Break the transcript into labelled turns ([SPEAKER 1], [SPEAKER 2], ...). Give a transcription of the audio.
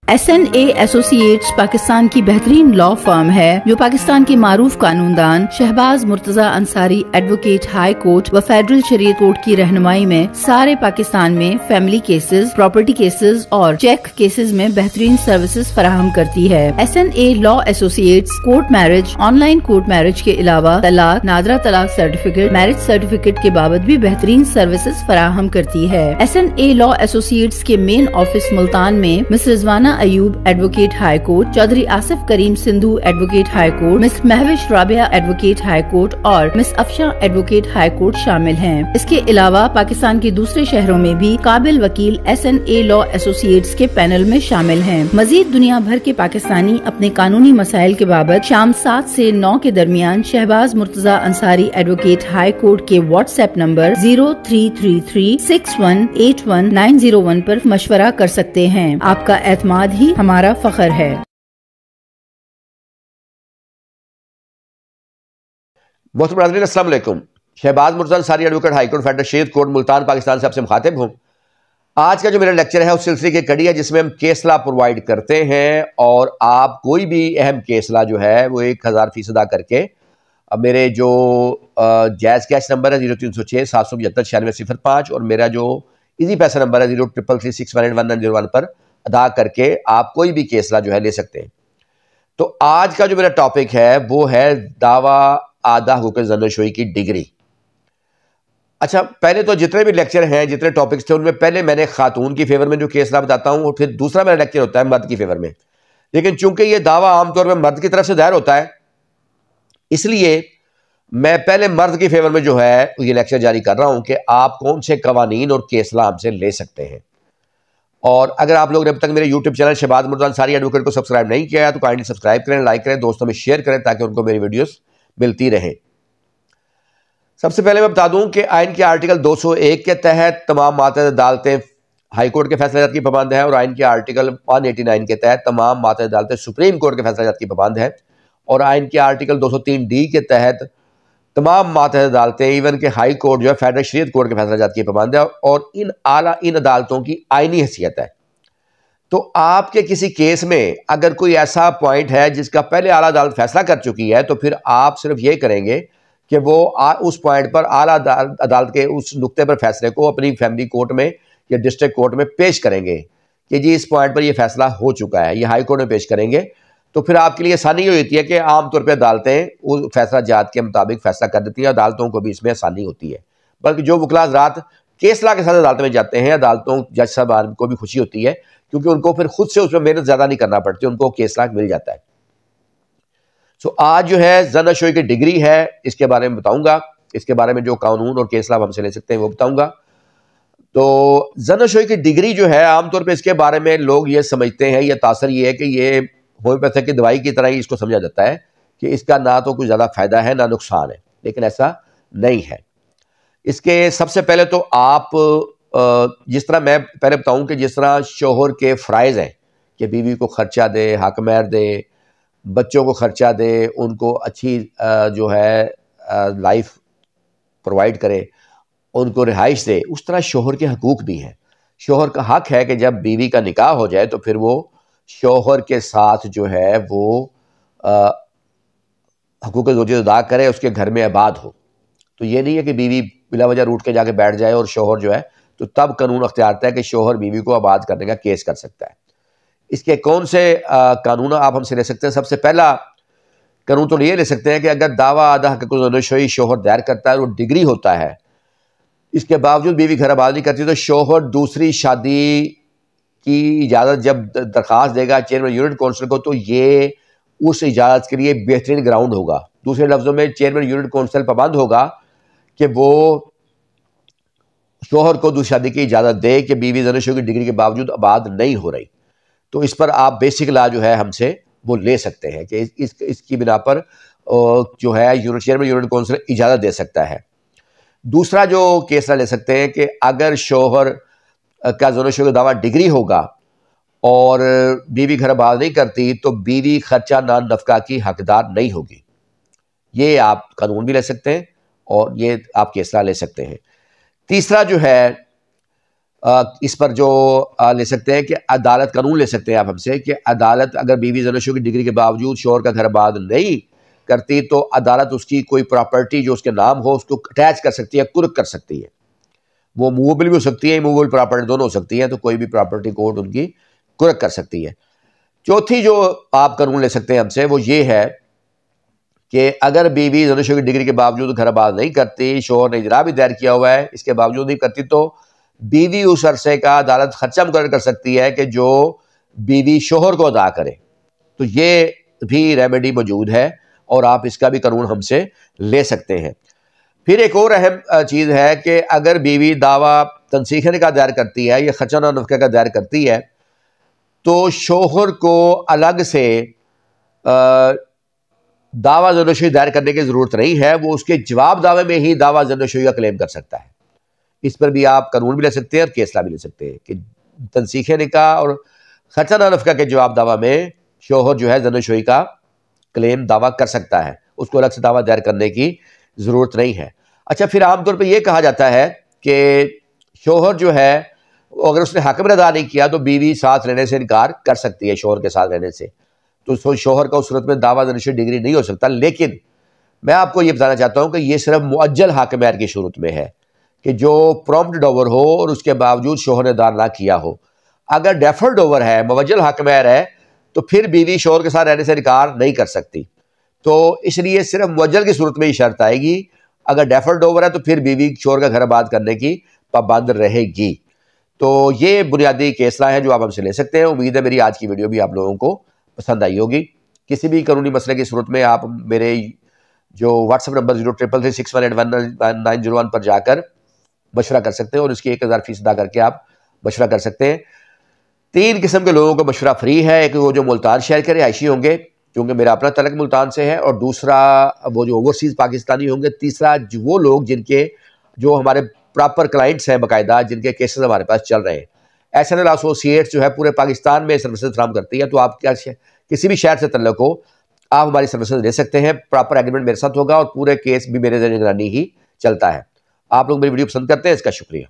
[SPEAKER 1] SNA associates Pakistan की बेहतरीन law firm है जो पाकिस्तान के मारूफ कानूनदान Shahbaz Murtaza Ansari advocate high court व फेडरल शरीयत कोर्ट की रहनुमाई में सारे पाकिस्तान में फैमिली केसेस, प्रॉपर्टी केसेस और चेक केसेस में बेहतरीन सर्विसेज फराहम करती है। SNA law associates court marriage, online court marriage के अलावा तलाक, नादरा तलाक सर्टिफिकेट, मैरिज सर्टिफिकेट के बाबत भी बेहतरीन सर्विसेज फराहम करती है। SNA लॉ एसोसिएट्स के मेन ऑफिस मुल्तान में miss Rizwana Ayub advocate high court, Chaudhry Asif Karim Sindhu advocate high court, miss Mahvish Rabia advocate high court और miss Afsha advocate high court शामिल हैं। इसके अलावा पाकिस्तान के दूसरे शहरों में भी काबिल वकील SNA लॉ एसोसिएट्स के पैनल में शामिल हैं। मजीद दुनिया भर के पाकिस्तानी अपने कानूनी मसाइल के बाबत शाम 7 से 9 के दरमियान Shahbaz Murtaza Ansari advocate high court के व्हाट्सएप नंबर 0333618191 पर मशवरा कर सकते हैं। आपका एतमाद ही हमारा फख्र है।
[SPEAKER 2] मोहतरम नाज़रीन, अस्सलाम वालेकुम। Shahbaz Murtaza Ansari advocate high court federal शरीयत कोर्ट मुल्तान पाकिस्तान से आपसे मुखातिब हूँ। आज का जो मेरा लेक्चर है उस सिलसिले की कड़ी है जिसमें हम केसला प्रोवाइड करते हैं और आप कोई भी अहम केसला जो है वो 1000% अदा करके अब मेरे जो जायज़ कैश नंबर है 0306 775 9605 और मेरा जो इजी पैसा नंबर है 0333618191 पर अदा करके आप कोई भी केसला जो है ले सकते हैं। तो आज का जो मेरा टॉपिक है वो है दावा आदा हुकूक ज़नशोई की डिग्री। अच्छा, पहले तो जितने भी लेक्चर हैं, जितने टॉपिक्स थे, उनमें पहले मैंने खातून की फेवर में जो केसला बताता हूँ और फिर दूसरा मेरा लेक्चर होता है मर्द की फेवर में। लेकिन चूंकि ये दावा आमतौर पर मर्द की तरफ से दायर होता है, इसलिए मैं पहले मर्द की फेवर में जो है ये लेक्चर जारी कर रहा हूँ कि आप कौन से कवानीन और केसला हमसे ले सकते हैं। और अगर आप लोग ने अब तक मेरे YouTube channel Shahbaz Murtaza Ansari advocate को सब्सक्राइब नहीं किया है तो काइंडली सब्सक्राइब करें, लाइक करें, दोस्तों में शेयर करें ताकि उनको मेरी वीडियोस मिलती रहें। सबसे पहले मैं बता दूं कि आइन के आर्टिकल 201 के तहत तमाम मातहत अदालतें हाई कोर्ट के फैसले की पाबंद है और आइन के आर्टिकल 189 के तहत तमाम मातहत अदालतें सुप्रीम कोर्ट के फैसले की पाबंद है और आइन के आर्टिकल 203D के तहत तमाम मातहत अदालतें इवन के हाई कोर्ट जो है फेडरल शरीयत कोर्ट के फैसला की पाबंद है और इन अदालतों की आइनी हैसियत है। तो आपके किसी केस में अगर कोई ऐसा पॉइंट है जिसका पहले आला अदालत फैसला कर चुकी है तो फिर आप सिर्फ ये करेंगे कि वो उस पॉइंट पर आला अदालत के उस नुक्ते पर फैसले को अपनी फैमिली कोर्ट में या डिस्ट्रिक्ट कोर्ट में पेश करेंगे कि जी इस पॉइंट पर ये फैसला हो चुका है, ये हाई कोर्ट में पेश करेंगे। तो फिर आपके लिए आसानी हो जाती है कि आमतौर पर अदालतें उस फैसला जात के मुताबिक फैसला कर देती हैं, अदालतों को भी इसमें आसानी होती है। बल्कि जो वकला हज़रात केसला के साथ अदालत में जाते हैं, अदालतों जज साहब को भी खुशी होती है क्योंकि उनको फिर खुद से उसमें मेहनत ज़्यादा नहीं करना पड़ती, उनको केसला मिल जाता है। सो आज जो है ज़नशोई की डिग्री है, इसके बारे में बताऊँगा, इसके बारे में जो कानून और केसला हमसे ले सकते हैं वो बताऊँगा। तो ज़नशोई की डिग्री जो है आमतौर पर इसके बारे में लोग ये समझते हैं, यह तासर ये है कि ये होम्योपैथी की दवाई की तरह ही इसको समझा जाता है कि इसका ना तो कुछ ज़्यादा फ़ायदा है ना नुकसान है, लेकिन ऐसा नहीं है। इसके सबसे पहले तो आप जिस तरह मैं पहले बताऊं कि जिस तरह शोहर के फ़राइज़ हैं कि बीवी को ख़र्चा दे, हक महर दे, बच्चों को ख़र्चा दे, उनको अच्छी जो है लाइफ प्रोवाइड करे, उनको रिहाइश दे, उस तरह शोहर के हकूक़ भी हैं। शोहर का हक है कि जब बीवी का निकाह हो जाए तो फिर वो शोहर के साथ जो है वो हकूक़ ज़ौजियत अदा करे, उसके घर में आबाद हो। तो ये नहीं है कि बीवी बिला वजह रूठ के जाके बैठ जाए और शोहर जो है तो तब कानून अख्तियार है कि शोहर बीवी को आबाद करने का केस कर सकता है। इसके कौन से कानून आप हमसे ले सकते हैं? सबसे पहला कानून तो ये ले सकते हैं कि अगर दावा आदा हुकूक ज़नशोई शोहर दायर करता है और डिग्री होता है, इसके बावजूद बीवी घर आबाद नहीं करती तो शोहर दूसरी शादी की इजाज़त जब दरख्वास्त देगा चेयरमैन यूनिट काउंसिल को तो ये उस इजाज़त के लिए बेहतरीन ग्राउंड होगा। दूसरे लफ्ज़ों में चेयरमैन यूनिट काउंसिल पाबंद होगा कि वो शोहर को दूसरी शादी की इजाज़त दे कि बीवी ज़नशोई की डिग्री के बावजूद आबाद नहीं हो रही। तो इस पर आप बेसिक लॉ जो है हमसे वो ले सकते हैं कि इसकी बिना पर जो है चेयरमैन यूनिट काउंसिल इजाज़त दे सकता है। दूसरा जो केसला ले सकते हैं कि अगर शोहर का ज़नशोई का दावा डिग्री होगा और बीवी घर आबाद नहीं करती तो बीवी खर्चा नान नफका की हकदार नहीं होगी। ये आप कानून भी ले सकते हैं और ये आप केसला ले सकते हैं। तीसरा जो है اس پر جو لے سکتے ہیں کہ عدالت قانون لے سکتے ہیں آپ ہم سے کہ عدالت اگر بیوی زن و شوہر کی ڈگری کے باوجود شوہر کا گھر آباد نہیں کرتی تو عدالت اس کی کوئی پراپرٹی جو اس کے نام ہو اس کو اٹیچ کر سکتی ہے، قرق کر سکتی ہے. وہ موویبل بھی ہو سکتی ہے، موویبل پراپرٹی دونوں ہو سکتی ہیں، تو کوئی بھی پراپرٹی کورٹ ان کی قرق کر سکتی ہے. چوتھی جو آپ قانون لے سکتے ہیں ہم سے وہ یہ ہے کہ اگر بیوی زن و شوہر کی ڈگری کے باوجود گھر آباد نہیں کرتی، شوہر نے اجرا بھی دائر کیا ہوا ہے، اس کے باوجود نہیں کرتی، تو بیوی اس عرصے کا عدالت خرچہ مقرر کر سکتی ہے کہ جو بیوی شوہر کو ادا کرے. تو یہ بھی ریمیڈی موجود ہے اور آپ اس کا بھی قانون ہم سے لے سکتے ہیں. پھر ایک اور اہم چیز ہے کہ اگر بیوی دعویٰ تنسیخ نکاح دائر کرتی ہے یا خرچہ نفقہ کا دائر کرتی ہے تو شوہر کو الگ سے دعویٰ زناشویی دائر کرنے کی ضرورت نہیں ہے، وہ اس کے جواب دعوے میں ہی دعویٰ زناشویی کا کلیم کر سکتا ہے. اس پر بھی آپ قانون بھی لے سکتے ہیں اور کیسلا بھی لے سکتے ہیں کہ تنسیخ نکاح اور خرچہ نفقہ کے جواب دعویٰ میں شوہر جو ہے زناشویی کا کلیم دعویٰ کر سکتا ہے، اس کو الگ سے دعویٰ دائر کرنے کی ضرورت نہیں ہے. اچھا، پھر عام طور پہ یہ کہا جاتا ہے کہ شوہر جو ہے اگر اس نے حق میں ادا نہیں کیا تو بیوی ساتھ رہنے سے انکار کر سکتی ہے، شوہر کے ساتھ رہنے سے، تو شوہر کا اس صورت میں دعویٰ زناشویی ڈگری نہیں ہو سکتا. لیکن میں آپ کو یہ بتانا چاہتا ہوں کہ یہ صرف مؤجل حق مہر کی صورت میں ہے کہ جو پرومپٹ ڈوور ہو اور اس کے باوجود شوہر نے ادا نہ کیا ہو. اگر ڈیفرڈ ڈوور ہے، موجل حق مہر ہے، تو پھر بیوی شوہر کے ساتھ رہنے سے انکار نہیں کر سکتی. تو اس لیے صرف مؤجل کی صورت میں یہ شرط آئے گی. اگر ڈیفرڈ ڈوور ہے تو پھر بیوی شوہر کا گھر آباد کرنے کی پابند رہے گی. تو یہ بنیادی کیسلا ہیں جو آپ ہم سے لے سکتے ہیں. امید ہے میری آج کی ویڈیو بھی آپ لوگوں کو پسند آئی ہوگی. کسی بھی قانونی مسئلے کی صورت میں آپ میرے جو واٹس ایپ نمبر 033361819101 پر جا کر مشورہ کر سکتے ہیں اور اس کی 1000 فیس ادا کر کے آپ مشورہ کر سکتے ہیں. 3 قسم کے لوگوں کو مشورہ فری ہے. ایک وہ جو ملتان شہر کے رہائشی ہوں گے کیونکہ میرا اپنا تعلق ملتان سے ہے، اور دوسرا وہ جو اوورسیز پاکستانی ہوں گے، تیسرا وہ لوگ جن کے جو ہمارے پراپر کلائنٹس ہیں، باقاعدہ جن کے کیسز ہمارے پاس چل رہے ہیں. SNL ایسوسیٹس جو ہے پورے پاکستان میں سروسز فراہم کرتی ہے. تو آپ کیا کسی بھی شہر سے تعلق ہو، آپ ہماری سروسز لے سکتے ہیں. پراپر ایگریمنٹ میرے ساتھ ہوگا اور پورے کیس بھی میرے ذریعے نگرانی ہی چلتا ہے. آپ لوگ میری ویڈیو پسند کرتے ہیں، اس کا شکریہ.